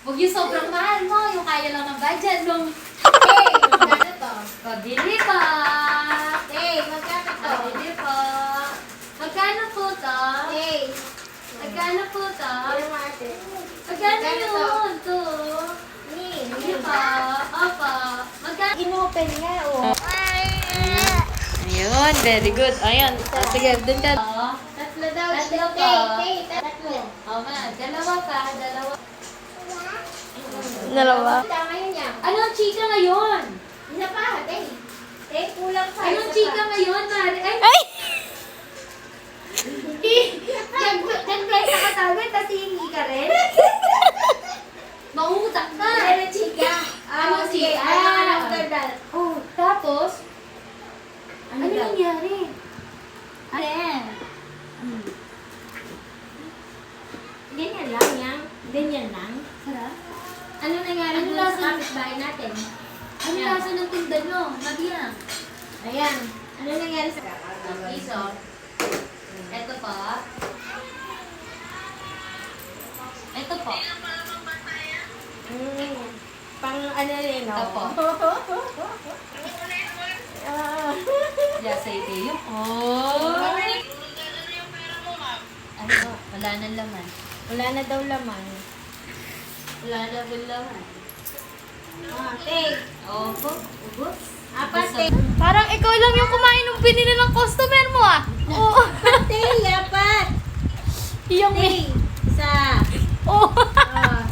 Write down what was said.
Huwag yung sobrang mahal mo, yung kaya lang ng budget. Nung, Magkano to? pabili pa. Magkano to? Pabili pa. Magkano po to? Magkano po to? Magkano yun? To? Pabili pa. Opo. Magkano? Inopen nga, oh. Ayun, very good. Ayun. Sige, dun ka. Tatlo daw. Tatlo Tay, pa. tay, tatlo. Oo nga, dalawa ka. Dalawa. Dalawa. Tama yun yan. Anong chika ngayon? Isa pa, tay. Tay, kulang pa. Anong isa chika pa. ngayon, Mari? Ay! Ay! Nag-bless ka sa amin, tapos hihingi ka rin? Mauutak ka! Ano, chika? Anong sige. chika? After that. Oh, tapos? Ano daw? nangyari? Ano? Ganyan lang, yang. Ganyan lang. Sarap? Ano nangyari Ano dun lasa? sa kapitbahay natin? Ano Yan. lasa ng tinda nyo? Mabiyang. Ayan. Ano nangyari sa... Piso. Ito pa. Ito po. Pang ano rin, no? Ito po. Ah. Yasa ito yung... Oh! Ano? Wala nang laman. Wala na daw laman. Wala na rin laman. Tay. Opo. Ubus. Apat, tay. Parang ikaw lang yung kumain ng pinili ng customer mo ah. Oo. Tay, apat. Yung Tay. Isa. Oh. Ah,